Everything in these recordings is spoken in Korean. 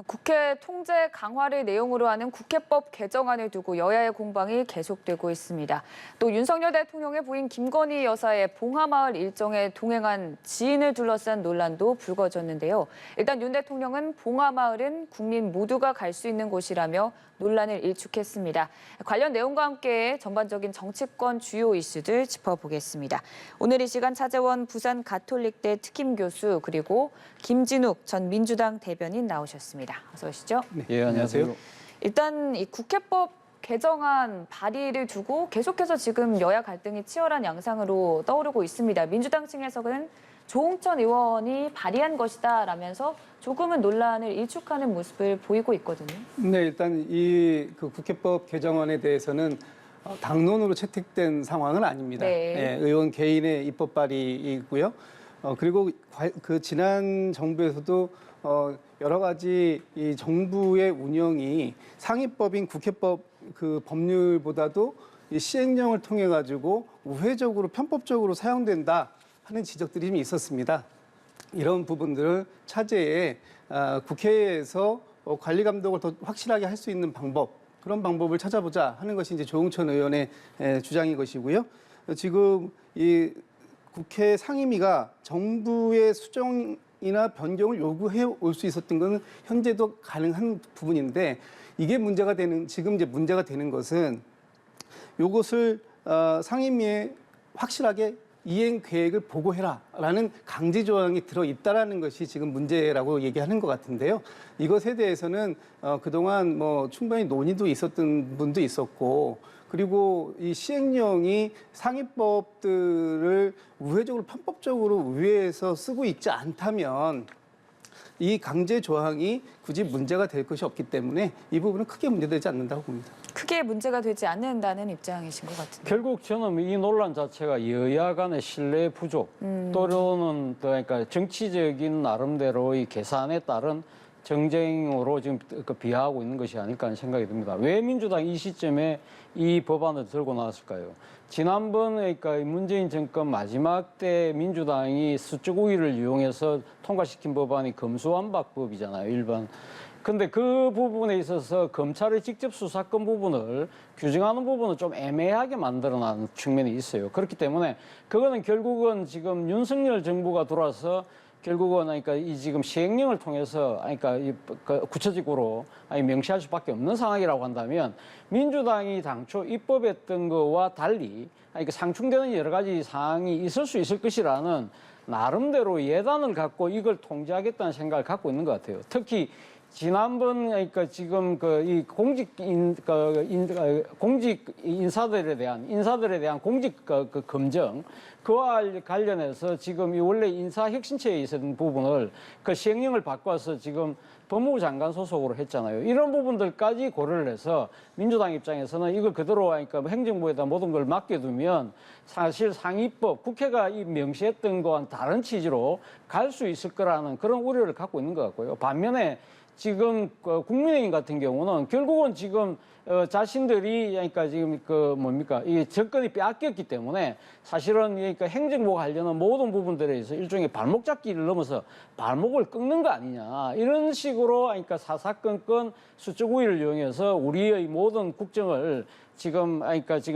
국회 통제 강화를 내용으로 하는 국회법 개정안을 두고 여야의 공방이 계속되고 있습니다. 또 윤석열 대통령의 부인 김건희 여사의 봉하마을 일정에 동행한 지인을 둘러싼 논란도 불거졌는데요. 일단 윤 대통령은 봉하마을은 국민 모두가 갈 수 있는 곳이라며 논란을 일축했습니다. 관련 내용과 함께 전반적인 정치권 주요 이슈들 짚어보겠습니다. 오늘 이 시간 차재원 부산 가톨릭대 특임 교수 그리고 김진욱 전 민주당 대변인 나오셨습니다. 어서 오시죠. 네, 안녕하세요. 일단 이 국회법 개정안 발의를 두고 계속해서 지금 여야 갈등이 치열한 양상으로 떠오르고 있습니다. 민주당 측에서는 조홍천 의원이 발의한 것이다라면서 조금은 논란을 일축하는 모습을 보이고 있거든요. 네, 일단 이 국회법 개정안에 대해서는 당론으로 채택된 상황은 아닙니다. 네. 예, 의원 개인의 입법 발의이고요. 그리고 그 지난 정부에서도 여러 가지 이 정부의 운영이 상위법인 국회법 그 법률보다도 이 시행령을 통해 가지고 우회적으로 편법적으로 사용된다 하는 지적들이 좀 있었습니다. 이런 부분들을 차제에 국회에서 관리 감독을 더 확실하게 할 수 있는 방법, 그런 방법을 찾아보자 하는 것이 이제 조홍천 의원의 주장인 것이고요. 지금 이 국회 상임위가 정부의 수정이나 변경을 요구해 올 수 있었던 것은 현재도 가능한 부분인데 이게 지금 이제 문제가 되는 것은 이것을 상임위에 확실하게 이행 계획을 보고해라라는 강제 조항이 들어있다라는 것이 지금 문제라고 얘기하는 것 같은데요. 이것에 대해서는 그동안 뭐 충분히 논의도 있었던 분도 있었고, 그리고 이 시행령이 상위법들을 우회적으로 편법적으로 위에서 쓰고 있지 않다면 이 강제 조항이 굳이 문제가 될 것이 없기 때문에 이 부분은 크게 문제되지 않는다고 봅니다. 크게 문제가 되지 않는다는 입장이신 것 같은데. 결국 저는 이 논란 자체가 여야 간의 신뢰 부족 또는 그러니까 정치적인 나름대로의 계산에 따른 정쟁으로 지금 비하하고 있는 것이 아닐까 하는 생각이 듭니다. 왜 민주당이 이 시점에 이 법안을 들고 나왔을까요? 지난번 그러니까 문재인 정권 마지막 때 민주당이 수적 우위를 이용해서 통과시킨 법안이 검수완박법이잖아요, 일반. 근데 그 부분에 있어서 검찰의 직접 수사권 부분을 규정하는 부분을 좀 애매하게 만들어놓은 측면이 있어요. 그렇기 때문에 그거는 결국은 지금 윤석열 정부가 들어와서 결국은 그러니까 이 지금 시행령을 통해서 그러니까 구체적으로 명시할 수밖에 없는 상황이라고 한다면 민주당이 당초 입법했던 거와 달리 그러니까 상충되는 여러 가지 사항이 있을 수 있을 것이라는 나름대로 예단을 갖고 이걸 통제하겠다는 생각을 갖고 있는 것 같아요. 특히 지난번 그러니까 지금 이 공직 인사들에 대한 공직 검증 그와 관련해서 지금 이 원래 인사혁신처에 있었던 부분을 그 시행령을 바꿔서 지금 법무부 장관 소속으로 했잖아요. 이런 부분들까지 고려를 해서 민주당 입장에서는 이걸 그대로 그러니까 행정부에다 모든 걸 맡겨두면 사실 상위법 국회가 이 명시했던 거와는 다른 취지로 갈 수 있을 거라는 그런 우려를 갖고 있는 것 같고요. 반면에 지금 국민의힘 같은 경우는 결국은 지금 자신들이 그러니까 지금 이 정권이 빼앗겼기 때문에 사실은 그러니까 행정부 관련한 모든 부분들에 대해서 일종의 발목 잡기를 넘어서 발목을 끊는 거 아니냐 이런 식으로 그러니까 사사건건 수적 우위를 이용해서 우리의 모든 국정을 지금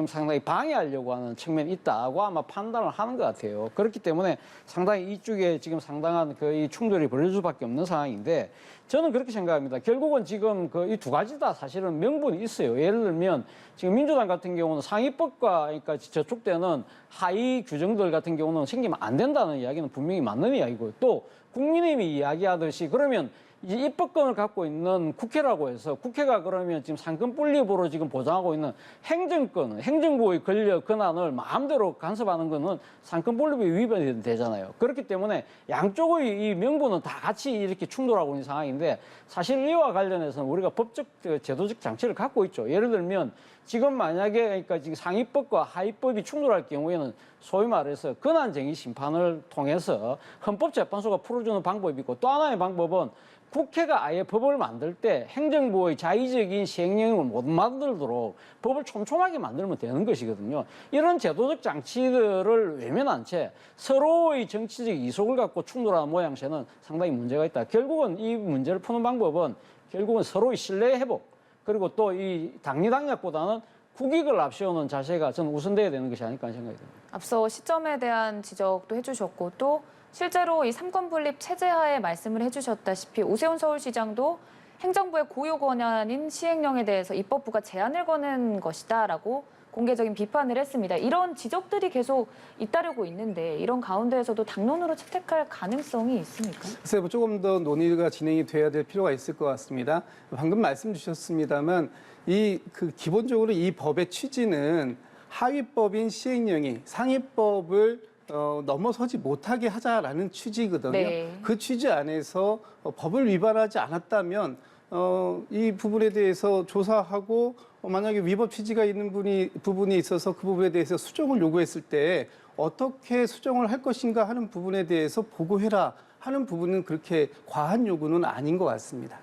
상당히 방해하려고 하는 측면이 있다고 아마 판단을 하는 것 같아요. 그렇기 때문에 상당히 이쪽에 지금 상당한 이 충돌이 벌어질 수밖에 없는 상황인데 저는 그렇게 생각합니다. 결국은 지금 이 두 가지 다 사실은 명분이 있어요. 예를 들면 지금 민주당 같은 경우는 상위법과 그러니까 저촉되는 하위 규정들 같은 경우는 생기면 안 된다는 이야기는 분명히 맞는 이야기고요. 또 국민의힘이 이야기하듯이 그러면 이 입법권을 갖고 있는 국회라고 해서 국회가 그러면 지금 상권 분립으로 지금 보장하고 있는 행정권, 행정부의 권력 권한을 마음대로 간섭하는 거는 상권 분립이 위반이 되잖아요. 그렇기 때문에 양쪽의 이 명분은 다 같이 이렇게 충돌하고 있는 상황인데 사실 이와 관련해서는 우리가 법적, 제도적 장치를 갖고 있죠. 예를 들면 지금 만약에 그러니까 지금 상위법과 하위법이 충돌할 경우에는 소위 말해서 근한쟁의 심판을 통해서 헌법재판소가 풀어주는 방법이 있고 또 하나의 방법은 국회가 아예 법을 만들 때 행정부의 자의적인 시행령을 못 만들도록 법을 촘촘하게 만들면 되는 것이거든요. 이런 제도적 장치들을 외면한 채 서로의 정치적 이속을 갖고 충돌하는 모양새는 상당히 문제가 있다. 결국은 이 문제를 푸는 방법은 결국은 서로의 신뢰 회복 그리고 또 이 당리당략보다는 국익을 앞세우는 자세가 저는 우선돼야 되는 것이 아닐까 하는 생각이 듭니다. 앞서 시점에 대한 지적도 해주셨고 또 실제로 이 삼권 분립 체제하에 말씀을 해주셨다시피 오세훈 서울시장도 행정부의 고유 권한인 시행령에 대해서 입법부가 제한을 거는 것이다라고 공개적인 비판을 했습니다. 이런 지적들이 계속 잇따르고 있는데 이런 가운데에서도 당론으로 채택할 가능성이 있습니까? 글쎄요, 조금 더 논의가 진행이 돼야 될 필요가 있을 것 같습니다. 방금 말씀 주셨습니다만 기본적으로 이 법의 취지는 하위법인 시행령이 상위법을 넘어서지 못하게 하자라는 취지거든요. 네. 그 취지 안에서 법을 위반하지 않았다면 이 부분에 대해서 조사하고 만약에 위법 취지가 있는 부분이 있어서 그 부분에 대해서 수정을 요구했을 때 어떻게 수정을 할 것인가 하는 부분에 대해서 보고해라 하는 부분은 그렇게 과한 요구는 아닌 것 같습니다.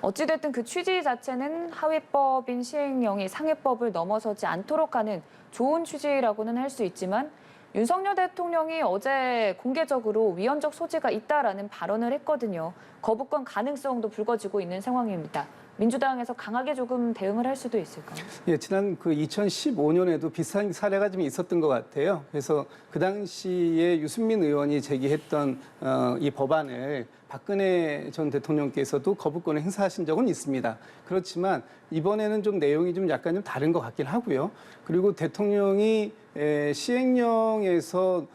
어찌됐든 그 취지 자체는 하위법인 시행령이 상위법을 넘어서지 않도록 하는 좋은 취지라고는 할 수 있지만 윤석열 대통령이 어제 공개적으로 위헌적 소지가 있다라는 발언을 했거든요. 거부권 가능성도 불거지고 있는 상황입니다. 민주당에서 강하게 조금 대응을 할 수도 있을까요? 예, 지난 2015년에도 비슷한 사례가 좀 있었던 것 같아요. 그래서 그 당시에 유승민 의원이 제기했던 이 법안을 박근혜 전 대통령께서도 거부권을 행사하신 적은 있습니다. 그렇지만 이번에는 좀 내용이 좀 약간 좀 다른 것 같긴 하고요. 그리고 대통령이 시행령에서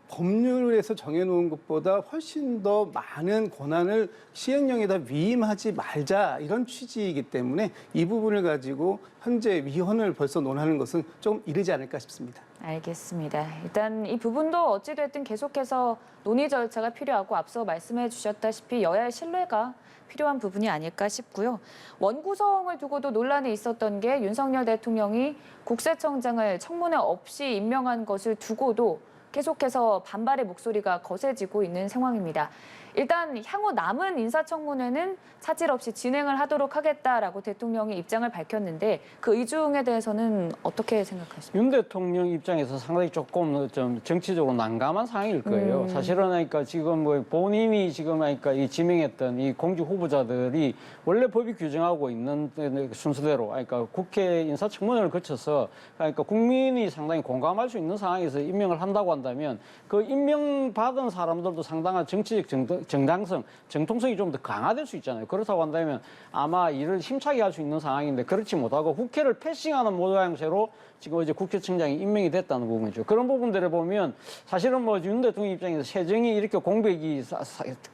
법률에서 정해놓은 것보다 훨씬 더 많은 권한을 시행령에다 위임하지 말자 이런 취지이기 때문에 이 부분을 가지고 현재 위헌을 벌써 논하는 것은 좀 이르지 않을까 싶습니다. 알겠습니다. 일단 이 부분도 어찌됐든 계속해서 논의 절차가 필요하고 앞서 말씀해 주셨다시피 여야의 신뢰가 필요한 부분이 아닐까 싶고요. 원구성을 두고도 논란이 있었던 게 윤석열 대통령이 국세청장을 청문회 없이 임명한 것을 두고도 계속해서 반발의 목소리가 거세지고 있는 상황입니다. 일단 향후 남은 인사청문회는 차질 없이 진행을 하도록 하겠다라고 대통령이 입장을 밝혔는데 그 의중에 대해서는 어떻게 생각하십니까? 윤 대통령 입장에서 상당히 조금 좀 정치적으로 난감한 상황일 거예요. 사실은 그러니까 지금 뭐 본인이 지금 그러니까 이 지명했던 이 공직 후보자들이 원래 법이 규정하고 있는 순서대로 그러니까 국회 인사청문회를 거쳐서 그러니까 국민이 상당히 공감할 수 있는 상황에서 임명을 한다고 한다면 그 임명받은 사람들도 상당한 정치적 정당성, 정통성이 좀 더 강화될 수 있잖아요. 그렇다고 한다면 아마 일을 힘차게 할 수 있는 상황인데 그렇지 못하고 국회를 패싱하는 모양새로 지금 이제 국회청장이 임명이 됐다는 부분이죠. 그런 부분들을 보면 사실은 뭐 윤 대통령 입장에서 세정이 이렇게 공백이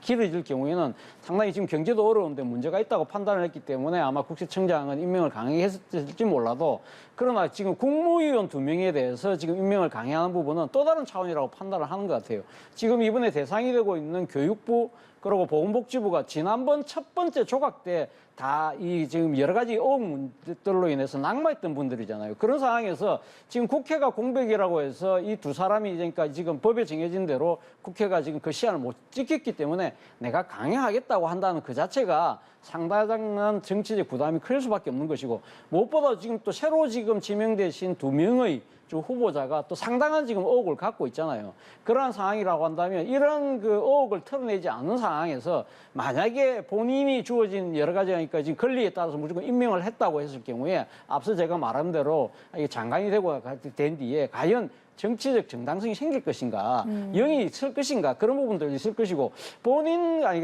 길어질 경우에는 상당히 지금 경제도 어려운데 문제가 있다고 판단을 했기 때문에 아마 국세청장은 임명을 강하게 했을지 몰라도 그러나 지금 국무위원 2명에 대해서 지금 임명을 강행하는 부분은 또 다른 차원이라고 판단을 하는 것 같아요. 지금 이번에 대상이 되고 있는 교육부 그리고 보건복지부가 지난번 첫 번째 조각 때 다 이 지금 여러 가지 의혹 문제들로 인해서 낙마했던 분들이잖아요. 그런 상황에서 지금 국회가 공백이라고 해서 이 두 사람이 그러니까 지금 법에 정해진 대로 국회가 지금 그 시한을 못 지켰기 때문에 내가 강행하겠다고 한다는 그 자체가 상당한 정치적 부담이 클 수밖에 없는 것이고 무엇보다 지금 또 새로 지금 지명되신 2명의 후보자가 또 상당한 지금 의혹을 갖고 있잖아요. 그러한 상황이라고 한다면 이런 그 의혹을 털어내지 않는 상황에서 만약에 본인이 주어진 여러 가지 하니까 지금 권리에 따라서 무조건 임명을 했다고 했을 경우에 앞서 제가 말한 대로 장관이 되고 된 뒤에 과연 정치적 정당성이 생길 것인가, 영이 있을 것인가 그런 부분들이 있을 것이고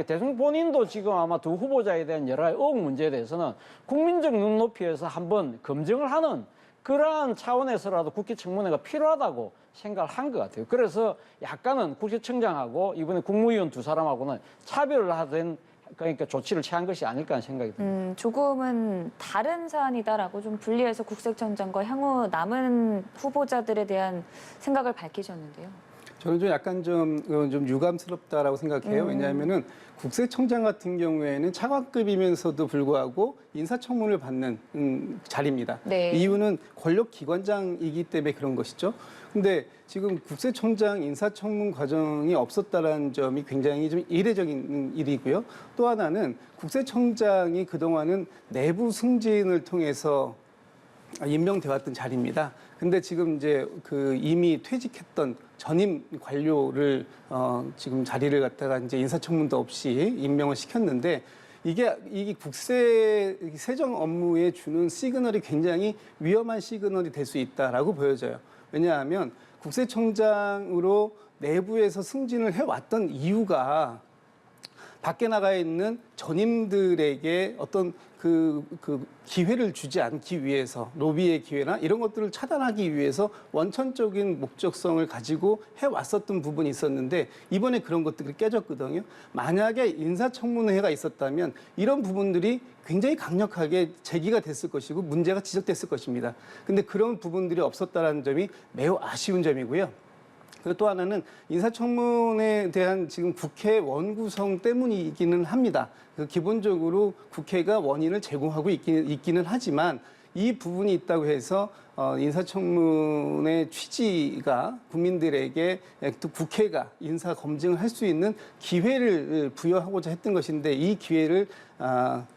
대통령 본인도 지금 아마 두 후보자에 대한 여러 가지 의혹 문제에 대해서는 국민적 눈높이에서 한번 검증을 하는 그러한 차원에서라도 국회 청문회가 필요하다고 생각을 한 것 같아요. 그래서 약간은 국세청장하고 이번에 국무위원 2사람하고는 차별을 하던 그러니까 조치를 취한 것이 아닐까 하는 생각이 듭니다. 조금은 다른 사안이다라고 좀 분리해서 국세청장과 향후 남은 후보자들에 대한 생각을 밝히셨는데요. 저는 좀 약간 좀 유감스럽다라고 생각해요. 왜냐하면은 국세청장 같은 경우에는 차관급이면서도 불구하고 인사청문을 받는 자리입니다. 네. 이유는 권력기관장이기 때문에 그런 것이죠. 근데 지금 국세청장 인사청문 과정이 없었다라는 점이 굉장히 좀 이례적인 일이고요. 또 하나는 국세청장이 그동안은 내부 승진을 통해서 임명돼 왔던 자리입니다. 근데 지금 이제 그 이미 퇴직했던 전임 관료를 지금 자리를 갖다가 이제 인사청문도 없이 임명을 시켰는데 이게 국세 세정 업무에 주는 시그널이 굉장히 위험한 시그널이 될 수 있다라고 보여져요. 왜냐하면 국세청장으로 내부에서 승진을 해왔던 이유가 밖에 나가 있는 전임들에게 어떤 그 기회를 주지 않기 위해서 로비의 기회나 이런 것들을 차단하기 위해서 원천적인 목적성을 가지고 해왔었던 부분이 있었는데 이번에 그런 것들이 깨졌거든요. 만약에 인사청문회가 있었다면 이런 부분들이 굉장히 강력하게 제기가 됐을 것이고 문제가 지적됐을 것입니다. 근데 그런 부분들이 없었다는 점이 매우 아쉬운 점이고요. 그리고 또 하나는 인사청문회에 대한 지금 국회 원구성 때문이기는 합니다. 기본적으로 국회가 원인을 제공하고 있기는 하지만 이 부분이 있다고 해서 인사청문회 취지가 국민들에게 또 국회가 인사 검증을 할 수 있는 기회를 부여하고자 했던 것인데 이 기회를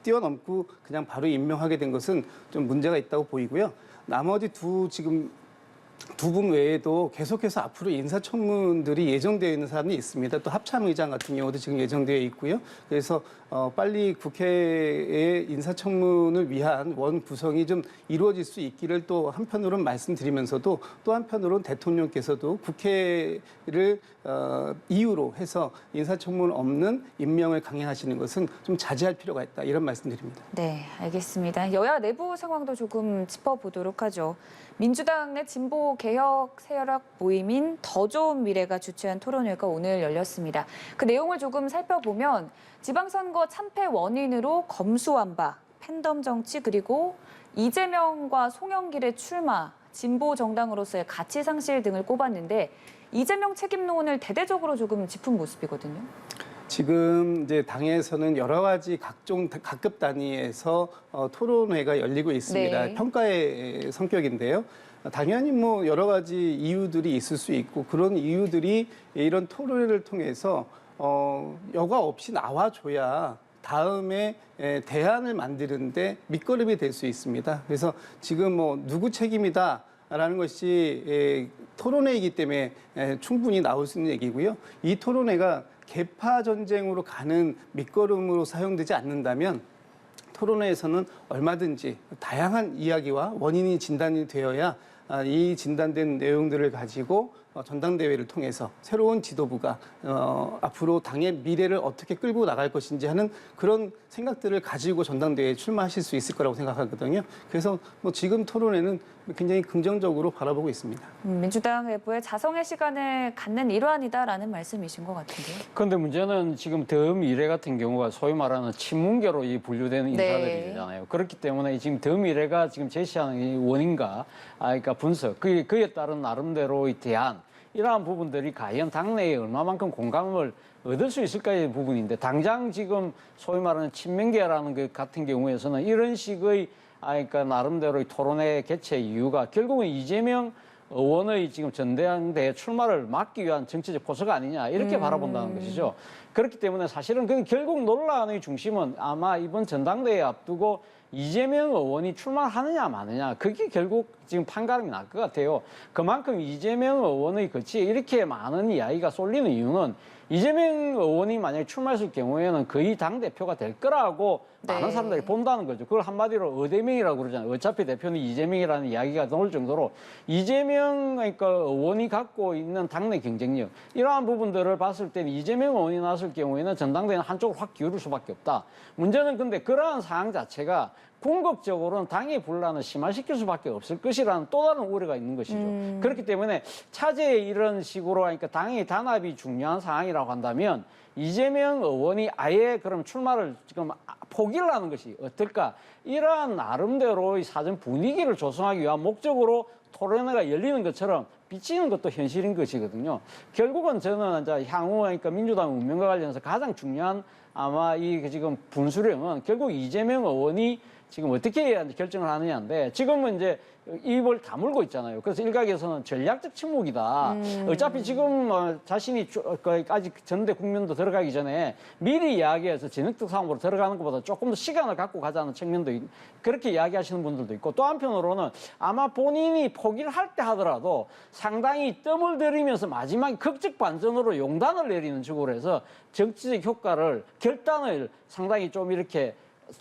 뛰어넘고 그냥 바로 임명하게 된 것은 좀 문제가 있다고 보이고요. 나머지 두 분 외에도 계속해서 앞으로 인사청문들이 예정되어 있는 사람이 있습니다. 또 합참의장 같은 경우도 지금 예정되어 있고요. 그래서 빨리 국회의 인사청문을 위한 원 구성이 좀 이루어질 수 있기를 또 한편으로는 말씀드리면서도 또 한편으로는 대통령께서도 국회를 이유로 해서 인사청문 없는 임명을 강행하시는 것은 좀 자제할 필요가 있다. 이런 말씀드립니다. 네, 알겠습니다. 여야 내부 상황도 조금 짚어보도록 하죠. 민주당 내 진보 개혁 세력 모임인 더 좋은 미래가 주최한 토론회가 오늘 열렸습니다. 그 내용을 조금 살펴보면 지방선거 참패 원인으로 검수완박, 팬덤 정치 그리고 이재명과 송영길의 출마, 진보 정당으로서의 가치 상실 등을 꼽았는데 이재명 책임론을 대대적으로 조금 짚은 모습이거든요. 지금 이제 당에서는 여러 가지 각급 단위에서 토론회가 열리고 있습니다. 네. 평가의 성격인데요. 당연히 뭐 여러 가지 이유들이 있을 수 있고 그런 이유들이 이런 토론회를 통해서 여과 없이 나와줘야 다음에 대안을 만드는데 밑거름이 될 수 있습니다. 그래서 지금 뭐 누구 책임이다라는 것이 토론회이기 때문에 충분히 나올 수 있는 얘기고요. 이 토론회가 계파 전쟁으로 가는 밑거름으로 사용되지 않는다면 토론회에서는 얼마든지 다양한 이야기와 원인이 진단이 되어야 이 진단된 내용들을 가지고 전당대회를 통해서 새로운 지도부가 앞으로 당의 미래를 어떻게 끌고 나갈 것인지 하는 그런 생각들을 가지고 전당대회에 출마하실 수 있을 거라고 생각하거든요. 그래서 뭐 지금 토론회는 굉장히 긍정적으로 바라보고 있습니다. 민주당 내부의 자성의 시간을 갖는 일환이다라는 말씀이신 것 같은데요. 그런데 문제는 지금 더 미래 같은 경우가 소위 말하는 친문계로 분류되는 인사들이잖아요. 그렇기 때문에 지금 더 미래가 지금 제시하는 이 원인과 그러니까 분석, 그에 따른 나름대로의 대안 이러한 부분들이 과연 당내에 얼마만큼 공감을 얻을 수 있을까의 부분인데 당장 지금 소위 말하는 친명계라는 것 같은 경우에서는 이런 식의 그러니까 나름대로의 토론회 개최 이유가 결국은 이재명 의원의 지금 전당대회 출마를 막기 위한 정치적 포석가 아니냐 이렇게 바라본다는 것이죠. 그렇기 때문에 사실은 결국 논란의 중심은 아마 이번 전당대회 앞두고 이재명 의원이 출마하느냐 마느냐 그게 결국 지금 판가름이 날 것 같아요. 그만큼 이재명 의원의 거치에 이렇게 많은 이야기가 쏠리는 이유는 이재명 의원이 만약에 출마했을 경우에는 거의 당대표가 될 거라고 많은 사람들이 본다는 거죠. 그걸 한마디로 어대명이라고 그러잖아요. 어차피 대표는 이재명이라는 이야기가 나올 정도로 이재명 그러니까 의원이 갖고 있는 당내 경쟁력 이러한 부분들을 봤을 때는 이재명 의원이 나왔을 경우에는 전당대회는 한쪽으로 확 기울을 수밖에 없다. 문제는 근데 그러한 상황 자체가 궁극적으로는 당의 분란을 심화시킬 수밖에 없을 것이라는 또 다른 우려가 있는 것이죠. 그렇기 때문에 차제에 이런 식으로 하니까 당의 단합이 중요한 상황이라고 한다면 이재명 의원이 아예 그럼 출마를 지금 포기를 하는 것이 어떨까? 이러한 나름대로의 사전 분위기를 조성하기 위한 목적으로 토론회가 열리는 것처럼 비치는 것도 현실인 것이거든요. 결국은 저는 이제 향후 그러니까 민주당 운명과 관련해서 가장 중요한 아마 이 지금 분수령은 결국 이재명 의원이 지금 어떻게 해야 결정을 하느냐인데 지금은 이제 입을 다물고 있잖아요. 그래서 일각에서는 전략적 침묵이다. 어차피 지금 자신이 아직 전대 국면도 들어가기 전에 미리 이야기해서 진흙탕 상황으로 들어가는 것보다 조금 더 시간을 갖고 가자는 측면도 그렇게 이야기하시는 분들도 있고 또 한편으로는 아마 본인이 포기를 할 때 하더라도 상당히 뜸을 들이면서 마지막에 극적 반전으로 용단을 내리는 식으로 해서 정치적 효과를 결단을 상당히 좀 이렇게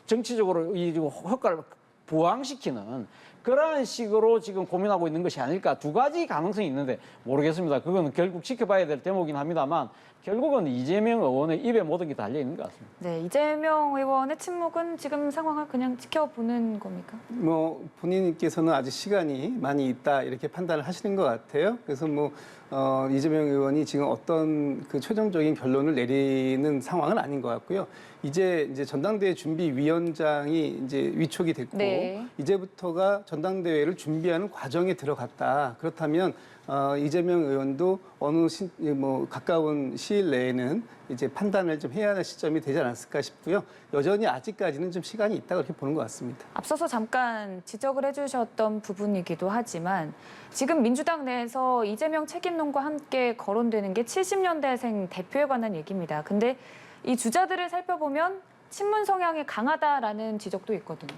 정치적으로 이 효과를 부황시키는 그러한 식으로 지금 고민하고 있는 것이 아닐까. 두 가지 가능성이 있는데 모르겠습니다. 그거는 결국 지켜봐야 될 대목이긴 합니다만 결국은 이재명 의원의 입에 모든 게 달려 있는 것 같습니다. 네, 이재명 의원의 침묵은 지금 상황을 그냥 지켜보는 겁니까? 뭐 본인께서는 아직 시간이 많이 있다 이렇게 판단을 하시는 것 같아요. 그래서 뭐 이재명 의원이 지금 어떤 그 최종적인 결론을 내리는 상황은 아닌 것 같고요. 이제 전당대회 준비위원장이 이제 위촉이 됐고 네. 이제부터가 전당대회를 준비하는 과정에 들어갔다. 그렇다면 이재명 의원도 어느 가까운 시일 내에는 이제 판단을 좀 해야 할 시점이 되지 않았을까 싶고요. 여전히 아직까지는 좀 시간이 있다 그렇게 보는 것 같습니다. 앞서서 잠깐 지적을 해주셨던 부분이기도 하지만 지금 민주당 내에서 이재명 책임론과 함께 거론되는 게 70년대생 대표에 관한 얘기입니다. 근데 이 주자들을 살펴보면 친문 성향이 강하다라는 지적도 있거든요.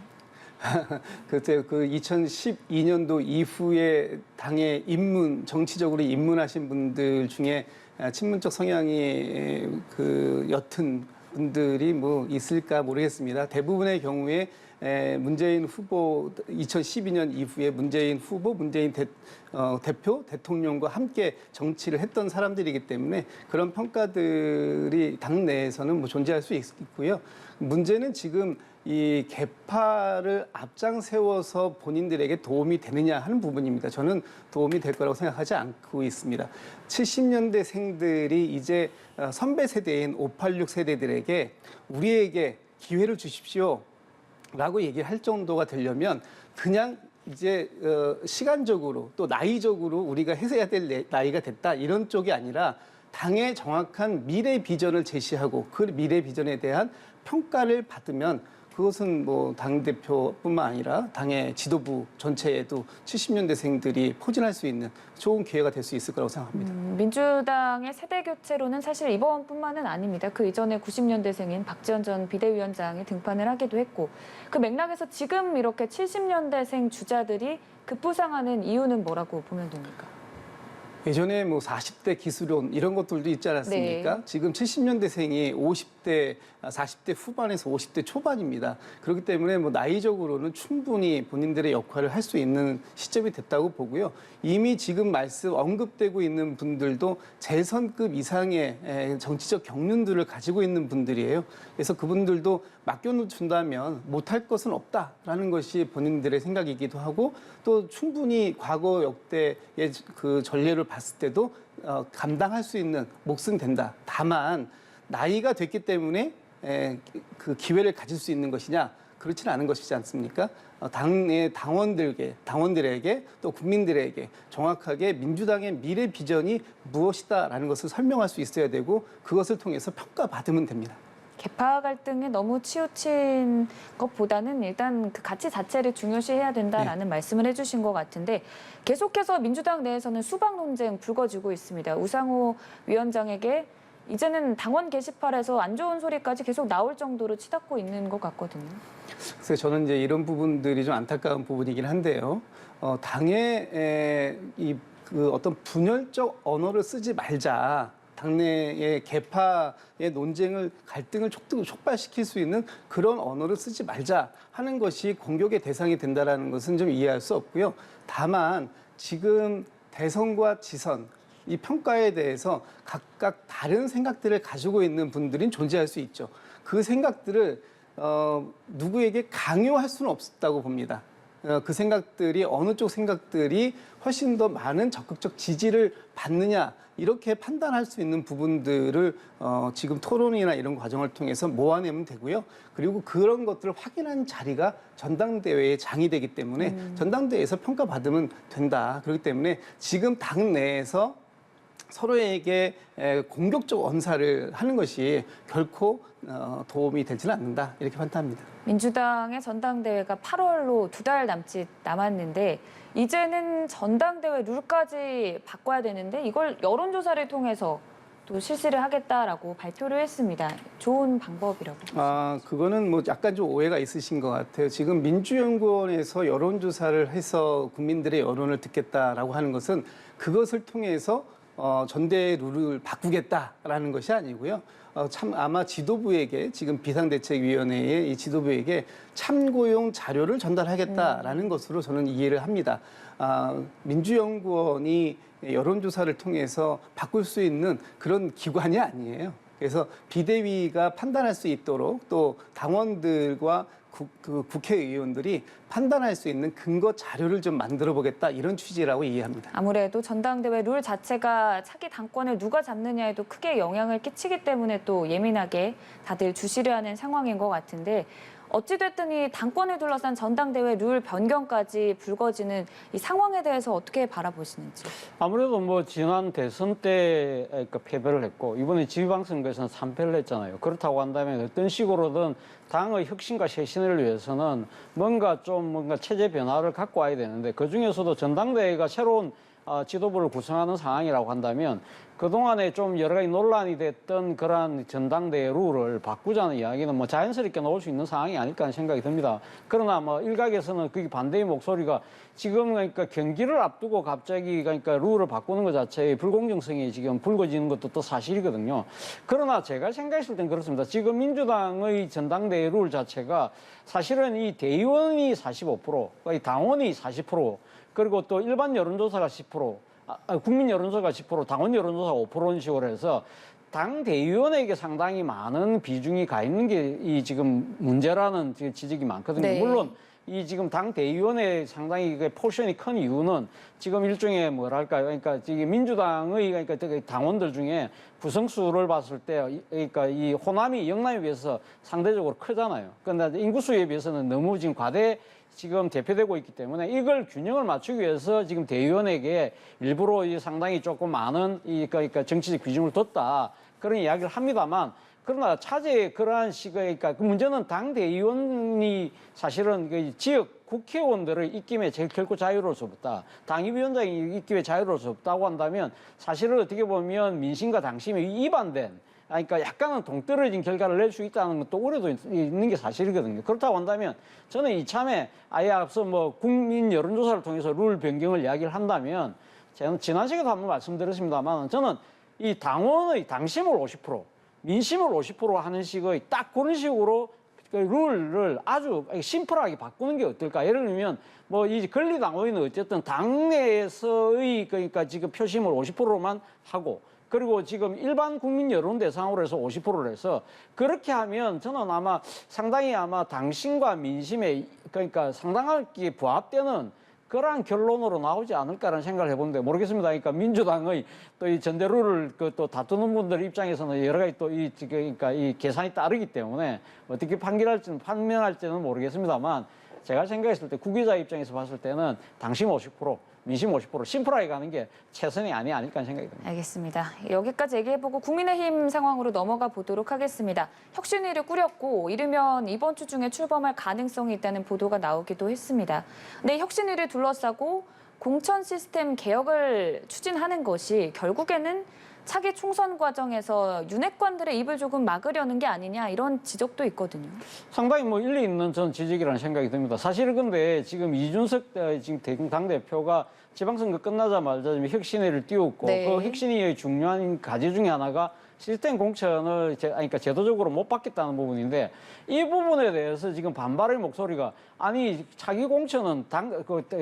그때 그 2012년도 이후에 당에 정치적으로 입문하신 분들 중에 친문적 성향이 그 옅은 분들이 뭐 있을까 모르겠습니다. 대부분의 경우에 문재인 후보 2012년 이후에 문재인 후보, 문재인 대표, 대통령과 함께 정치를 했던 사람들이기 때문에 그런 평가들이 당 내에서는 뭐 존재할 수 있고요. 문제는 지금 이 개파를 앞장 세워서 본인들에게 도움이 되느냐 하는 부분입니다. 저는 도움이 될 거라고 생각하지 않고 있습니다. 70년대생들이 이제 선배 세대인 586 세대들에게 우리에게 기회를 주십시오 라고 얘기를 할 정도가 되려면 그냥 이제 시간적으로 또 나이적으로 우리가 해야 될 나이가 됐다 이런 쪽이 아니라 당의 정확한 미래 비전을 제시하고 그 미래 비전에 대한 평가를 받으면 그것은 뭐 당대표뿐만 아니라 당의 지도부 전체에도 70년대생들이 포진할 수 있는 좋은 기회가 될 수 있을 거라고 생각합니다. 민주당의 세대 교체로는 사실 이번뿐만은 아닙니다. 그 이전에 90년대생인 박지원 전 비대위원장이 등판을 하기도 했고 그 맥락에서 지금 이렇게 70년대생 주자들이 급부상하는 이유는 뭐라고 보면 됩니까? 예전에 뭐 40대 기술론 이런 것들도 있지 않았습니까? 네. 지금 70년대생이 40대 후반에서 50대 초반입니다. 그렇기 때문에 뭐 나이적으로는 충분히 본인들의 역할을 할 수 있는 시점이 됐다고 보고요. 이미 지금 언급되고 있는 분들도 재선급 이상의 정치적 경륜들을 가지고 있는 분들이에요. 그래서 그분들도 맡겨준다면 못할 것은 없다라는 것이 본인들의 생각이기도 하고 또 충분히 과거 역대의 그 전례를 봤을 때도 감당할 수 있는 몫은 된다. 다만 나이가 됐기 때문에 그 기회를 가질 수 있는 것이냐? 그렇지는 않은 것이지 않습니까? 당의 당원들에게 또 국민들에게 정확하게 민주당의 미래 비전이 무엇이다라는 것을 설명할 수 있어야 되고 그것을 통해서 평가받으면 됩니다. 개파 갈등에 너무 치우친 것보다는 일단 그 가치 자체를 중요시해야 된다라는 말씀을 해주신 것 같은데 계속해서 민주당 내에서는 수박 논쟁 불거지고 있습니다. 우상호 위원장에게 이제는 당원 게시판에서 안 좋은 소리까지 계속 나올 정도로 치닫고 있는 것 같거든요. 그래서 저는 이제 이런 부분들이 좀 안타까운 부분이긴 한데요. 당의 그 어떤 분열적 언어를 쓰지 말자. 당내의 개파의 논쟁을 갈등을 촉발시킬 수 있는 그런 언어를 쓰지 말자 하는 것이 공격의 대상이 된다는 것은 좀 이해할 수 없고요. 다만 지금 대선과 지선 이 평가에 대해서 각각 다른 생각들을 가지고 있는 분들이 존재할 수 있죠. 그 생각들을 누구에게 강요할 수는 없다고 봅니다. 그 생각들이 어느 쪽 생각들이 훨씬 더 많은 적극적 지지를 받느냐 이렇게 판단할 수 있는 부분들을 지금 토론이나 이런 과정을 통해서 모아내면 되고요. 그리고 그런 것들을 확인하는 자리가 전당대회의 장이 되기 때문에 전당대회에서 평가받으면 된다. 그렇기 때문에 지금 당 내에서 서로에게 공격적 언사를 하는 것이 결코 도움이 되지는 않는다 이렇게 판단합니다. 민주당의 전당대회가 8월로 2달 남짓 남았는데 이제는 전당대회 룰까지 바꿔야 되는데 이걸 여론조사를 통해서 또 실시를 하겠다라고 발표를 했습니다. 좋은 방법이라고. 그거는 뭐 약간 좀 오해가 있으신 것 같아요. 지금 민주연구원에서 여론조사를 해서 국민들의 여론을 듣겠다라고 하는 것은 그것을 통해서 전대 룰을 바꾸겠다라는 것이 아니고요. 참 아마 지도부에게 지금 비상대책위원회의 이 지도부에게 참고용 자료를 전달하겠다라는 것으로 저는 이해를 합니다. 민주연구원이 여론조사를 통해서 바꿀 수 있는 그런 기관이 아니에요. 그래서 비대위가 판단할 수 있도록 또 당원들과 국회의원들이 판단할 수 있는 근거 자료를 좀 만들어 보겠다 이런 취지라고 이해합니다. 아무래도 전당대회 룰 자체가 차기 당권을 누가 잡느냐에도 크게 영향을 끼치기 때문에 또 예민하게 다들 주시를 하는 상황인 것 같은데 어찌됐든 이 당권을 둘러싼 전당대회 룰 변경까지 불거지는 이 상황에 대해서 어떻게 바라보시는지. 아무래도 뭐 지난 대선 때 패배를 했고 이번에 지방선거에서는 3패를 했잖아요. 그렇다고 한다면 어떤 식으로든 당의 혁신과 쇄신을 위해서는 뭔가 체제 변화를 갖고 와야 되는데 그중에서도 전당대회가 새로운 지도부를 구성하는 상황이라고 한다면 그동안에 좀 여러 가지 논란이 됐던 그러한 전당대회 룰을 바꾸자는 이야기는 뭐 자연스럽게 나올 수 있는 상황이 아닐까 하는 생각이 듭니다. 그러나 뭐 일각에서는 그게 반대의 목소리가 지금 그러니까 경기를 앞두고 갑자기 그러니까 룰을 바꾸는 것 자체의 불공정성이 지금 불거지는 것도 또 사실이거든요. 그러나 제가 생각했을 땐 그렇습니다. 지금 민주당의 전당대회 룰 자체가 사실은 이 대의원이 45%, 이 당원이 40%, 그리고 또 일반 여론조사가 10%, 국민 여론조사가 10%, 당원 여론조사가 5%인 식으로 해서 당 대의원에게 상당히 많은 비중이 가 있는 게 이 지금 문제라는 지적이 많거든요. 네. 물론 이 지금 당 대의원에 상당히 포션이 큰 이유는 지금 일종의 뭐랄까요, 그러니까 지금 민주당의 그러니까 당원들 중에 구성수를 봤을 때 그러니까 이 호남이 영남에 비해서 상대적으로 크잖아요. 그런데 인구수에 비해서는 너무 지금 지금 대표되고 있기 때문에 이걸 균형을 맞추기 위해서 지금 대의원에게 일부러 상당히 조금 많은 그러니까 정치적 비중을 뒀다 그런 이야기를 합니다만 그러나 차제의 그러한 그러니까 그 문제는 당 대의원이 사실은 그 지역 국회의원들의 입김에 결코 자유로울 수 없다. 당협위원장의 입김에 자유로울 수 없다고 한다면 사실은 어떻게 보면 민심과 당심에 이반된 그러니까 약간은 동떨어진 결과를 낼 수 있다는 것도 우려도 있는 게 사실이거든요. 그렇다고 한다면 저는 이참에 아예 앞서 뭐 국민 여론조사를 통해서 룰 변경을 이야기를 한다면 저는 지난 시간에도 한번 말씀드렸습니다만 저는 이 당원의 당심을 50%, 민심을 50% 하는 식의 딱 그런 식으로 룰을 아주 심플하게 바꾸는 게 어떨까? 예를 들면 뭐 이 권리당원은 어쨌든 당내에서의 그러니까 지금 표심을 50%로만 하고 그리고 지금 일반 국민 여론 대상으로 해서 50%를 해서 그렇게 하면 저는 아마 상당히 당심과 민심에 그러니까 상당하게 부합되는 그러한 결론으로 나오지 않을까라는 생각을 해보는데 모르겠습니다. 그러니까 민주당의 또 이 전대룰을 또 다투는 분들 입장에서는 여러 가지 또 그러니까 이 계산이 따르기 때문에 어떻게 판명할지는 모르겠습니다만 제가 생각했을 때 구기자 입장에서 봤을 때는 당심 50%, 민심 50% 심플하게 가는 게 최선이 아닐까 하는 생각이 듭니다. 알겠습니다. 여기까지 얘기해보고 국민의힘 상황으로 넘어가 보도록 하겠습니다. 혁신위를 꾸렸고 이르면 이번 주 중에 출범할 가능성이 있다는 보도가 나오기도 했습니다. 근데 혁신위를 둘러싸고 공천 시스템 개혁을 추진하는 것이 결국에는 차기 총선 과정에서 윤핵관들의 입을 조금 막으려는 게 아니냐 이런 지적도 있거든요. 상당히 뭐 일리 있는 전 지적이라는 생각이 듭니다. 사실 근데 지금 이준석 지금 당대표가 지방선거 끝나자마자 혁신위를 띄웠고 네. 그 혁신위의 중요한 과제 중에 하나가 시스템 공천을 그러니까 제도적으로 못 받겠다는 부분인데 이 부분에 대해서 지금 반발의 목소리가 아니 차기 공천은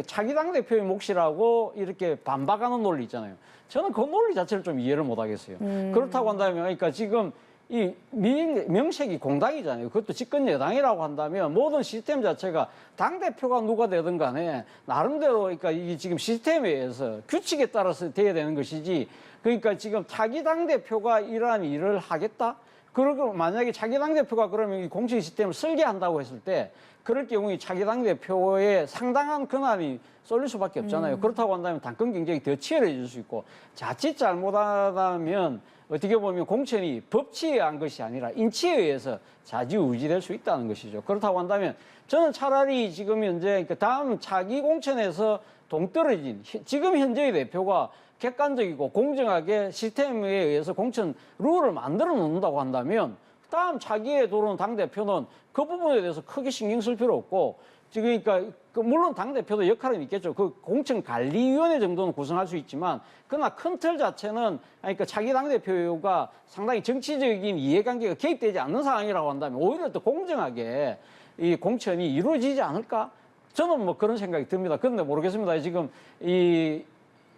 차기 당대표의 몫이라고 이렇게 반박하는 논리 있잖아요. 저는 그 논리 자체를 좀 이해를 못 하겠어요. 그렇다고 한다면 그러니까 지금 이 명색이 공당이잖아요. 그것도 집권 여당이라고 한다면 모든 시스템 자체가 당대표가 누가 되든 간에 나름대로 그러니까 이 지금 시스템에 의해서 규칙에 따라서 돼야 되는 것이지 그러니까 지금 차기 당대표가 이러한 일을 하겠다? 그리고 만약에 차기 당대표가 그러면 이 공천 시스템을 설계한다고 했을 때 그럴 경우에 차기 당대표의 상당한 권한이 쏠릴 수밖에 없잖아요. 그렇다고 한다면 당권 경쟁이 더 치열해질 수 있고 자칫 잘못하다면 어떻게 보면 공천이 법치에 의한 것이 아니라 인치에 의해서 좌지우지될 수 있다는 것이죠. 그렇다고 한다면 저는 차라리 지금 현재 그 다음 차기 공천에서 동떨어진 지금 현재의 대표가 객관적이고 공정하게 시스템에 의해서 공천 룰을 만들어 놓는다고 한다면 다음 차기에 들어온 당대표는 그 부분에 대해서 크게 신경 쓸 필요 없고 지금 그러니까 물론 당대표도 역할은 있겠죠. 그 공천관리위원회 정도는 구성할 수 있지만 그러나 큰 틀 자체는 그러니까 차기 당대표가 상당히 정치적인 이해관계가 개입되지 않는 상황이라고 한다면 오히려 더 공정하게 이 공천이 이루어지지 않을까? 저는 뭐 그런 생각이 듭니다. 그런데 모르겠습니다. 지금 이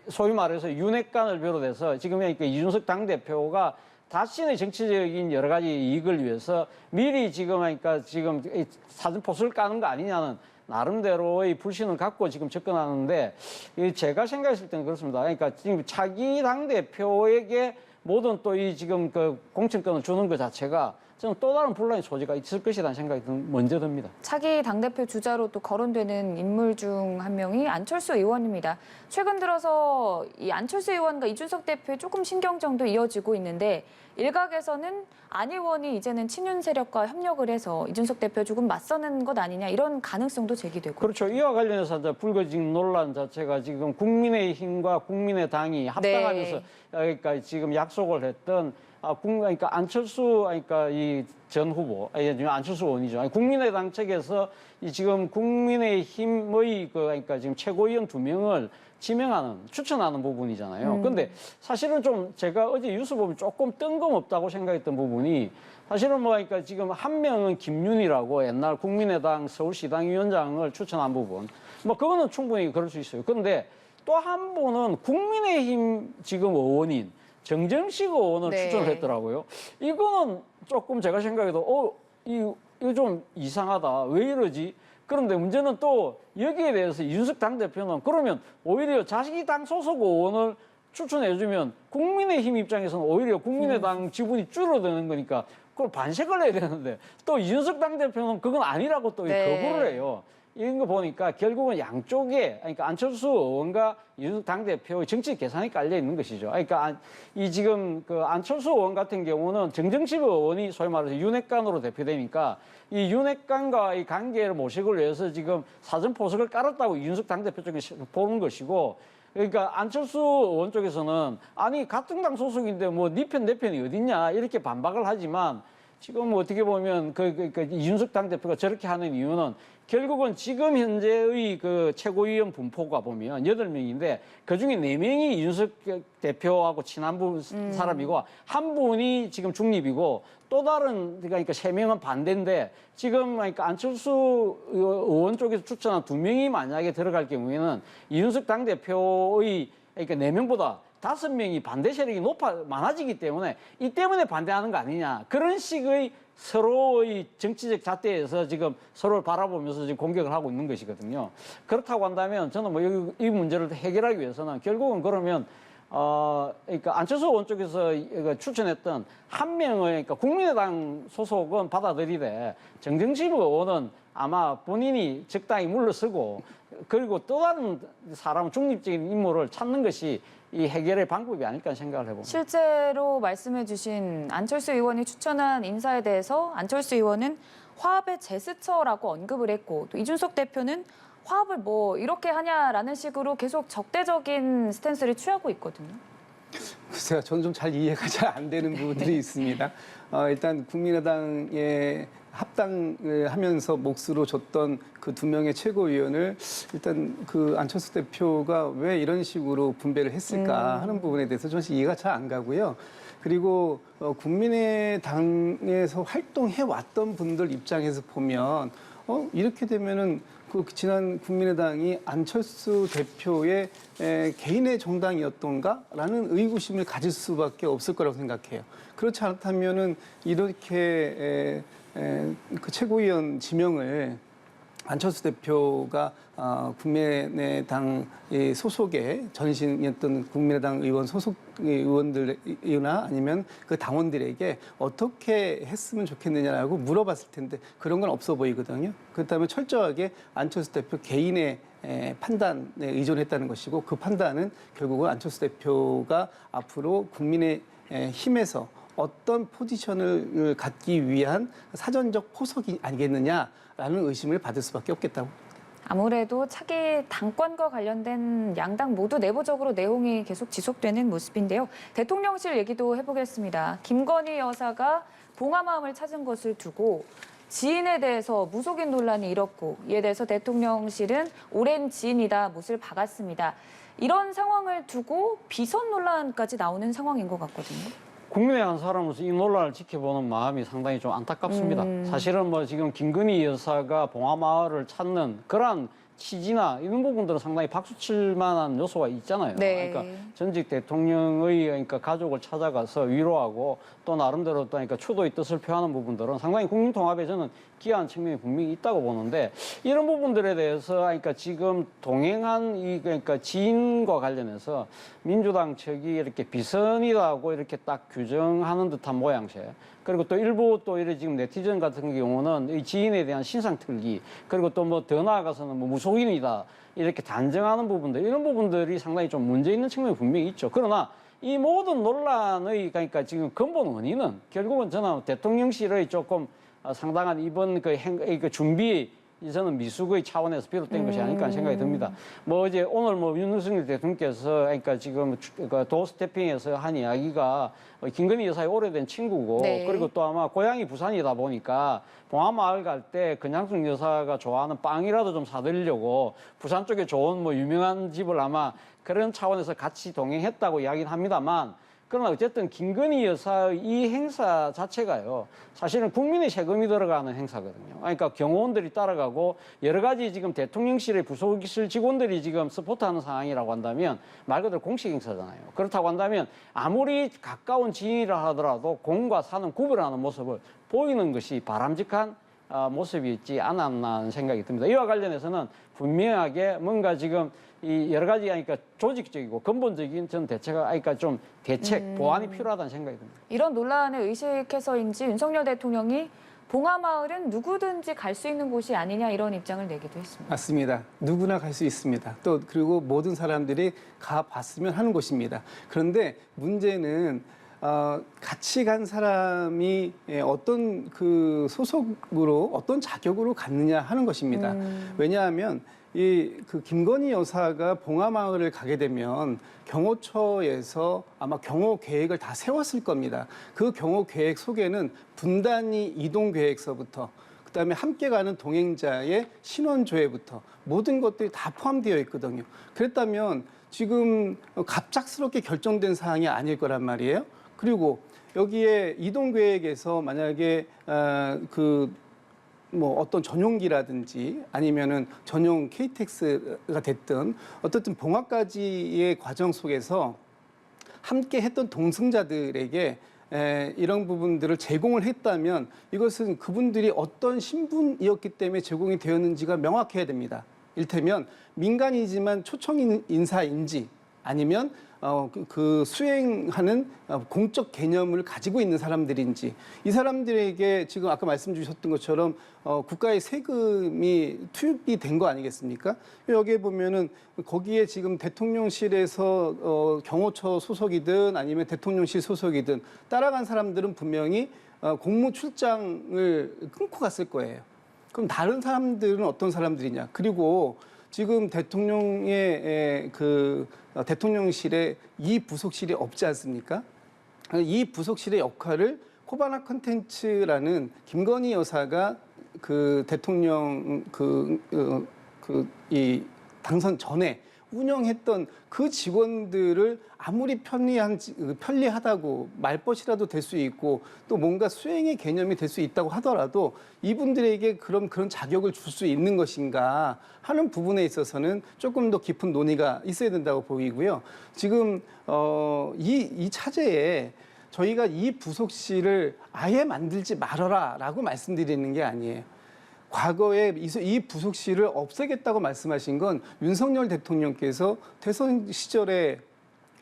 소위 말해서 윤핵관을 비롯해서 지금 그러니까 이준석 당대표가 자신의 정치적인 여러 가지 이익을 위해서 미리 지금 그러니까 지금 사전포수를 까는 거 아니냐는 나름대로의 불신을 갖고 지금 접근하는데 제가 생각했을 때는 그렇습니다. 그러니까 지금 차기 당대표에게 모든 또 이 지금 그 공천권을 주는 것 자체가 저는 또 다른 분란의 소지가 있을 것이라는 생각이 먼저 듭니다. 차기 당대표 주자로 또 거론되는 인물 중 한 명이 안철수 의원입니다. 최근 들어서 이 안철수 의원과 이준석 대표의 조금 신경전도 이어지고 있는데 일각에서는 안 의원이 이제는 친윤 세력과 협력을 해서 이준석 대표 조금 맞서는 것 아니냐 이런 가능성도 제기되고. 그렇죠. 이와 관련해서 이제 불거진 논란 자체가 지금 국민의힘과 국민의당이 합당하면서 그러니까 지금 약속을 했던 그러니까 안철수 그러니까 이 전 후보, 안철수 의원이죠. 국민의당 측에서 이 지금 국민의힘의 그러니까 지금 최고위원 2명을 지명하는 추천하는 부분이잖아요. 근데 사실은 좀 제가 어제 뉴스 보면 조금 뜬금없다고 생각했던 부분이 사실은 뭐 그러니까 지금 한 명은 김윤희라고 옛날 국민의당 서울시당위원장을 추천한 부분, 뭐 그거는 충분히 그럴 수 있어요. 그런데 또 한 분은 국민의힘 지금 의원인 정정식 의원을 추천을 했더라고요. 이거는 조금 제가 생각해도 이거 좀 이상하다. 왜 이러지? 그런데 문제는 또 여기에 대해서 이준석 당대표는 그러면 오히려 자식이 당 소속 의원을 추천해주면 국민의힘 입장에서는 오히려 국민의당 지분이 줄어드는 거니까 그걸 반색을 해야 되는데 또 이준석 당대표는 그건 아니라고 또 거부를 해요. 이런 거 보니까 결국은 양쪽에 그러니까 안철수 의원과 이준석 당대표의 정치 계산이 깔려 있는 것이죠. 그러니까 이 지금 그 안철수 의원 같은 경우는 정정식 의원이 소위 말해서 윤핵관으로 대표되니까 이 윤핵관과의 관계를 모색을 위해서 지금 사전 포석을 깔았다고 이준석 당대표 쪽에 보는 것이고 그러니까 안철수 의원 쪽에서는 아니 같은 당 소속인데 뭐 네 편 내 편이 어딨냐 이렇게 반박을 하지만 지금 어떻게 보면 이준석 당대표가 저렇게 하는 이유는 결국은 지금 현재의 그 최고위원 분포가 보면 8명인데 그중에 4명이 이준석 대표하고 친한 사람이고 한 분이 지금 중립이고 또 다른 그러니까 3명은 반대인데 지금 그러니까 안철수 의원 쪽에서 추천한 2명이 만약에 들어갈 경우에는 이준석 당대표의 그러니까 4명보다 5명이 반대 세력이 많아지기 때문에 이 때문에 반대하는 거 아니냐. 그런 식의 서로의 정치적 잣대에서 지금 서로를 바라보면서 지금 공격을 하고 있는 것이거든요. 그렇다고 한다면 저는 뭐 이 문제를 해결하기 위해서는 결국은 그러면 그러니까 안철수 의원 쪽에서 추천했던 한 명의 그러니까 국민의당 소속은 받아들이되 정정식 의원은 아마 본인이 적당히 물러서고 그리고 또 다른 사람 중립적인 인물을 찾는 것이 이 해결의 방법이 아닐까 생각을 해봅니다. 실제로 말씀해 주신 안철수 의원이 추천한 인사에 대해서 안철수 의원은 화합의 제스처라고 언급을 했고 또 이준석 대표는 화합을 뭐 이렇게 하냐라는 식으로 계속 적대적인 스탠스를 취하고 있거든요. 글쎄요, 저는 좀 잘 이해가 잘 안 되는 부분들이 있습니다. 일단 국민의당에 합당을 하면서 몫으로 줬던 그 2명의 최고위원을 일단 그 안철수 대표가 왜 이런 식으로 분배를 했을까 하는 부분에 대해서 좀 이해가 잘 안 가고요. 그리고 국민의당에서 활동해 왔던 분들 입장에서 보면 이렇게 되면은 그 지난 국민의당이 안철수 대표의 개인의 정당이었던가라는 의구심을 가질 수밖에 없을 거라고 생각해요. 그렇지 않다면은 이렇게 그 최고위원 지명을 안철수 대표가 국민의당 소속의 전신이었던 국민의당 의원 소속 의원들이나 아니면 그 당원들에게 어떻게 했으면 좋겠느냐라고 물어봤을 텐데 그런 건 없어 보이거든요. 그렇다면 철저하게 안철수 대표 개인의 판단에 의존했다는 것이고 그 판단은 결국은 안철수 대표가 앞으로 국민의 힘에서 어떤 포지션을 갖기 위한 사전적 포석이 아니겠느냐라는 의심을 받을 수밖에 없겠다고. 아무래도 차기 당권과 관련된 양당 모두 내부적으로 내용이 계속 지속되는 모습인데요. 대통령실 얘기도 해보겠습니다. 김건희 여사가 봉하마음을 찾은 것을 두고 지인에 대해서 무속인 논란이 일었고 이에 대해서 대통령실은 오랜 지인이다 못을 박았습니다. 이런 상황을 두고 비선 논란까지 나오는 상황인 것 같거든요. 국민의 한 사람으로서 이 논란을 지켜보는 마음이 상당히 좀 안타깝습니다. 사실은 뭐 지금 김건희 여사가 봉하마을을 찾는 그러한 취지나 이런 부분들은 상당히 박수칠 만한 요소가 있잖아요. 네. 그러니까 전직 대통령의 그러니까 가족을 찾아가서 위로하고 또 나름대로 또 그러니까 추도의 뜻을 표하는 부분들은 상당히 국민 통합에 저는 기여한 측면이 분명히 있다고 보는데 이런 부분들에 대해서 그러니까 지금 동행한 이 그러니까 지인과 관련해서 민주당 측이 이렇게 비선이라고 이렇게 딱 규정하는 듯한 모양새. 그리고 또 일부 또 이래 지금 네티즌 같은 경우는 이 지인에 대한 신상 틀기 그리고 또 뭐 더 나아가서는 뭐 무속인이다 이렇게 단정하는 부분들 이런 부분들이 상당히 좀 문제 있는 측면이 분명히 있죠. 그러나 이 모든 논란의 그러니까 지금 근본 원인은 결국은 저는 대통령실의 조금 상당한 이번 그 준비 저는 미숙의 차원에서 비롯된 것이 아닐까 하는 생각이 듭니다. 뭐 이제 오늘 뭐 윤석열 대통령께서 그러니까 지금 도스태핑에서 한 이야기가 김건희 여사의 오래된 친구고 네. 그리고 또 아마 고향이 부산이다 보니까 봉하마을 갈 때 권양숙 여사가 좋아하는 빵이라도 좀 사드리려고 부산 쪽에 좋은 뭐 유명한 집을 아마 그런 차원에서 같이 동행했다고 이야기는 합니다만 그러나 어쨌든 김건희 여사의 이 행사 자체가요. 사실은 국민의 세금이 들어가는 행사거든요. 그러니까 경호원들이 따라가고 여러 가지 지금 대통령실의 부속실 직원들이 지금 서포트하는 상황이라고 한다면 말 그대로 공식 행사잖아요. 그렇다고 한다면 아무리 가까운 지인이라 하더라도 공과 사는 구별하는 모습을 보이는 것이 바람직한 모습이 있지 않았나 하는 생각이 듭니다. 이와 관련해서는 분명하게 뭔가 지금 이 여러 가지 그러니까 조직적이고 근본적인 전 대책가 그러니까 좀 대책 보완이 필요하다는 생각이 듭니다. 이런 논란을 의식해서인지 윤석열 대통령이 봉하마을은 누구든지 갈 수 있는 곳이 아니냐 이런 입장을 내기도 했습니다. 맞습니다. 누구나 갈 수 있습니다. 또 그리고 모든 사람들이 가봤으면 하는 곳입니다. 그런데 문제는 같이 간 사람이 어떤 그 소속으로 어떤 자격으로 갔느냐 하는 것입니다. 왜냐하면 그 김건희 여사가 봉하마을을 가게 되면 경호처에서 아마 경호 계획을 다 세웠을 겁니다. 그 경호 계획 속에는 분단위 이동 계획서부터 그다음에 함께 가는 동행자의 신원 조회부터 모든 것들이 다 포함되어 있거든요. 그랬다면 지금 갑작스럽게 결정된 사항이 아닐 거란 말이에요. 그리고 여기에 이동 계획에서 만약에 뭐 어떤 전용기라든지 아니면은 전용 KTX가 됐든 어떻든 봉화까지의 과정 속에서 함께 했던 동승자들에게 이런 부분들을 제공을 했다면 이것은 그분들이 어떤 신분이었기 때문에 제공이 되었는지가 명확해야 됩니다. 일테면 민간이지만 초청 인사인지 아니면 그 수행하는 공적 개념을 가지고 있는 사람들인지 이 사람들에게 지금 아까 말씀 주셨던 것처럼 국가의 세금이 투입이 된 거 아니겠습니까? 여기에 보면은 거기에 지금 대통령실에서 경호처 소속이든 아니면 대통령실 소속이든 따라간 사람들은 분명히 공무 출장을 끊고 갔을 거예요. 그럼 다른 사람들은 어떤 사람들이냐? 그리고 지금 대통령의 대통령실에 이 부속실이 없지 않습니까? 이 부속실의 역할을 코바나 컨텐츠라는 김건희 여사가 그 대통령 이 당선 전에 운영했던 그 직원들을 아무리 편리하다고 말벗이라도 될 수 있고 또 뭔가 수행의 개념이 될 수 있다고 하더라도 이분들에게 그런 자격을 줄 수 있는 것인가 하는 부분에 있어서는 조금 더 깊은 논의가 있어야 된다고 보이고요. 지금 이 차제에 저희가 이 부속실을 아예 만들지 말아라라고 말씀드리는 게 아니에요. 과거에 이 부속실을 없애겠다고 말씀하신 건 윤석열 대통령께서 대선 시절에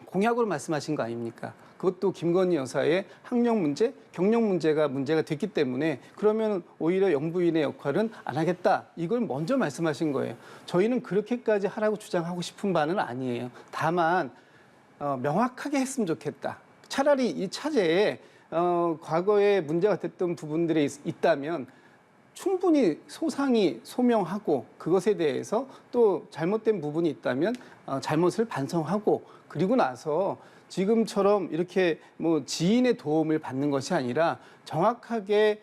공약으로 말씀하신 거 아닙니까? 그것도 김건희 여사의 학력 문제, 경력 문제가 됐기 때문에 그러면 오히려 영부인의 역할은 안 하겠다. 이걸 먼저 말씀하신 거예요. 저희는 그렇게까지 하라고 주장하고 싶은 바는 아니에요. 다만 명확하게 했으면 좋겠다. 차라리 이 차제에 과거에 문제가 됐던 부분들이 있다면 충분히 소상히 소명하고 그것에 대해서 또 잘못된 부분이 있다면 잘못을 반성하고 그리고 나서 지금처럼 이렇게 뭐 지인의 도움을 받는 것이 아니라 정확하게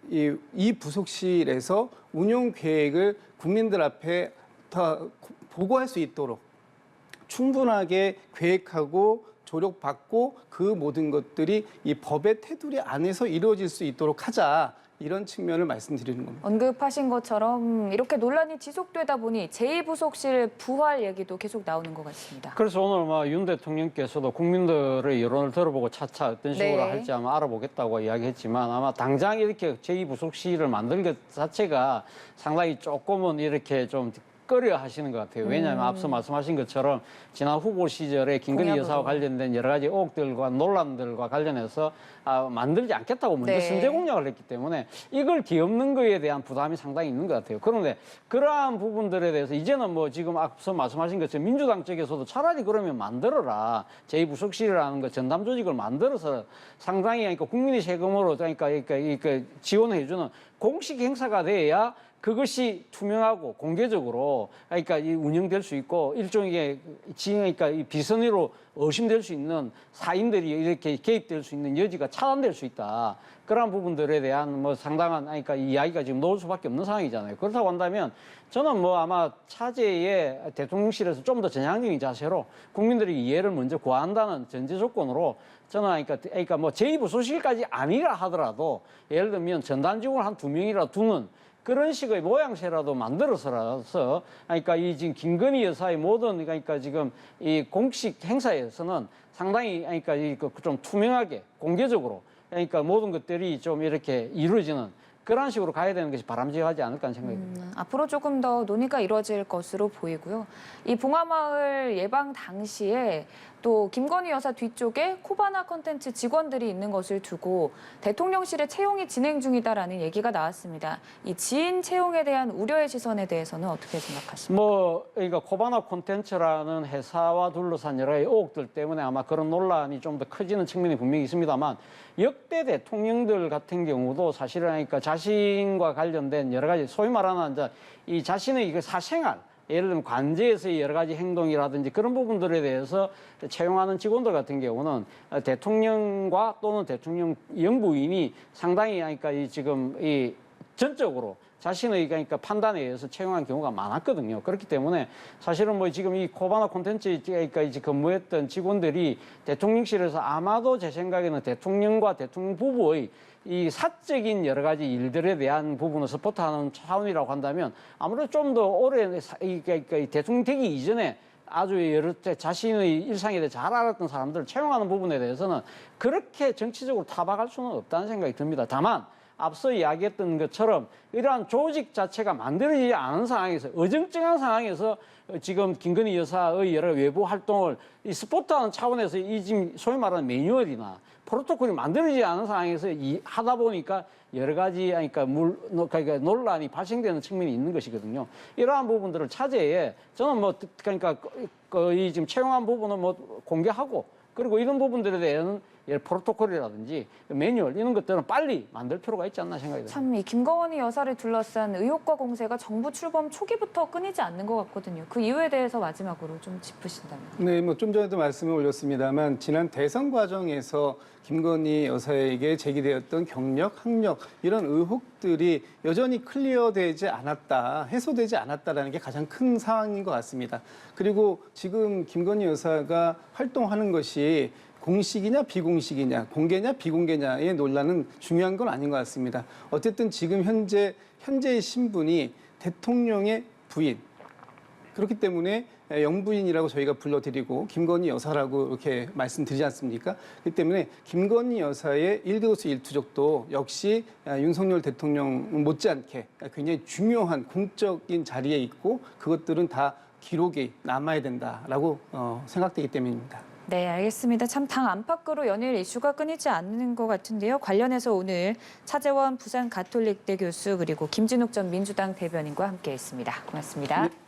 이 부속실에서 운영 계획을 국민들 앞에 다 보고할 수 있도록 충분하게 계획하고 조력받고 그 모든 것들이 이 법의 테두리 안에서 이루어질 수 있도록 하자. 이런 측면을 말씀드리는 겁니다. 언급하신 것처럼 이렇게 논란이 지속되다 보니 제2부속실 부활 얘기도 계속 나오는 것 같습니다. 그래서 오늘 윤 대통령께서도 국민들의 여론을 들어보고 차차 어떤 식으로 네. 할지 아마 알아보겠다고 이야기했지만 아마 당장 이렇게 제2부속실을 만든 것 자체가 상당히 조금은 이렇게 좀 꺼려 하시는 것 같아요. 왜냐하면 앞서 말씀하신 것처럼 지난 후보 시절에 김건희 공약으로. 여사와 관련된 여러 가지 의혹들과 논란들과 관련해서 만들지 않겠다고 먼저 네. 선제 공약을 했기 때문에 이걸 뒤엎는 거에 대한 부담이 상당히 있는 것 같아요. 그런데 그러한 부분들에 대해서 이제는 뭐 지금 앞서 말씀하신 것처럼 민주당 쪽에서도 차라리 그러면 만들어라. 제2부속실이라는 거 전담 조직을 만들어서 상당히 그러니까 국민의 세금으로 그러니까 지원해주는 공식 행사가 돼야 그것이 투명하고 공개적으로 그러니까 운영될 수 있고 일종의 그러니까 이 비선의로 의심될 수 있는 사인들이 이렇게 개입될 수 있는 여지가 차단될 수 있다. 그런 부분들에 대한 뭐 상당한 그러니까 이야기가 지금 나올 수밖에 없는 상황이잖아요. 그렇다고 한다면 저는 뭐 아마 차제에 대통령실에서 좀 더 전향적인 자세로 국민들이 이해를 먼저 구한다는 전제 조건으로 저는 그러니까 뭐 제2부속실까지 아니라 하더라도 예를 들면 전단 직원을 한 2명이라 두는 그런 식의 모양새라도 만들어서라서 그러니까 이 지금 김건희 여사의 모든 그러니까 지금 이 공식 행사에서는 상당히 그러니까 좀 투명하게 공개적으로 그러니까 모든 것들이 좀 이렇게 이루어지는 그런 식으로 가야 되는 것이 바람직하지 않을까 하는 생각이 듭니다. 앞으로 조금 더 논의가 이루어질 것으로 보이고요. 이 봉하마을 예방 당시에 또 김건희 여사 뒤쪽에 코바나 컨텐츠 직원들이 있는 것을 두고 대통령실의 채용이 진행 중이다라는 얘기가 나왔습니다. 이 지인 채용에 대한 우려의 시선에 대해서는 어떻게 생각하십니까? 뭐 그러니까 코바나 콘텐츠라는 회사와 둘러싼 여러 가지 의혹들 때문에 아마 그런 논란이 좀 더 커지는 측면이 분명히 있습니다만 역대 대통령들 같은 경우도 사실은 그러니까 자신과 관련된 여러 가지 소위 말하는 이제 이 자신의 사생활 예를 들면 관제에서의 여러 가지 행동이라든지 그런 부분들에 대해서 채용하는 직원들 같은 경우는 대통령과 또는 대통령 영부인이 상당히 그러니까 지금 전적으로 자신의 그러니까 판단에 의해서 채용한 경우가 많았거든요. 그렇기 때문에 사실은 뭐 지금 이 코바나 콘텐츠에 근무했던 직원들이 대통령실에서 아마도 제 생각에는 대통령과 대통령 부부의 이 사적인 여러 가지 일들에 대한 부분을 서포트하는 차원이라고 한다면 아무래도 좀 더 오래 그러니까 대통령 되기 이전에 아주 여러 때 자신의 일상에 대해 잘 알았던 사람들을 채용하는 부분에 대해서는 그렇게 정치적으로 타박할 수는 없다는 생각이 듭니다. 다만 앞서 이야기했던 것처럼 이러한 조직 자체가 만들어지지 않은 상황에서 어정쩡한 상황에서 지금 김건희 여사의 여러 외부 활동을 이 스포트하는 차원에서 이 지금 소위 말하는 매뉴얼이나 프로토콜이 만들어지지 않은 상황에서 하다 보니까 여러 가지 그러니까 논란이 발생되는 측면이 있는 것이거든요. 이러한 부분들을 차제에 저는 뭐 그러니까 이 지금 채용한 부분은 뭐 공개하고 그리고 이런 부분들에 대한 프로토콜이라든지 매뉴얼 이런 것들은 빨리 만들 필요가 있지 않나 생각이 듭니다. 참 이 김건희 여사를 둘러싼 의혹과 공세가 정부 출범 초기부터 끊이지 않는 것 같거든요. 그 이유에 대해서 마지막으로 좀 짚으신다면. 네, 뭐 좀 전에도 말씀을 올렸습니다만 지난 대선 과정에서 김건희 여사에게 제기되었던 경력, 학력 이런 의혹들이 여전히 클리어되지 않았다, 해소되지 않았다라는 게 가장 큰 상황인 것 같습니다. 그리고 지금 김건희 여사가 활동하는 것이 공식이냐 비공식이냐, 공개냐 비공개냐의 논란은 중요한 건 아닌 것 같습니다. 어쨌든 지금 현재의 신분이 대통령의 부인. 그렇기 때문에 영부인이라고 저희가 불러드리고 김건희 여사라고 이렇게 말씀드리지 않습니까? 그렇기 때문에 김건희 여사의 일거수 일투족도 역시 윤석열 대통령 못지않게 굉장히 중요한 공적인 자리에 있고 그것들은 다 기록이 남아야 된다라고 생각되기 때문입니다. 네, 알겠습니다. 참 당 안팎으로 연일 이슈가 끊이지 않는 것 같은데요. 관련해서 오늘 차재원 부산 가톨릭대 교수 그리고 김진욱 전 민주당 대변인과 함께했습니다. 고맙습니다. 네.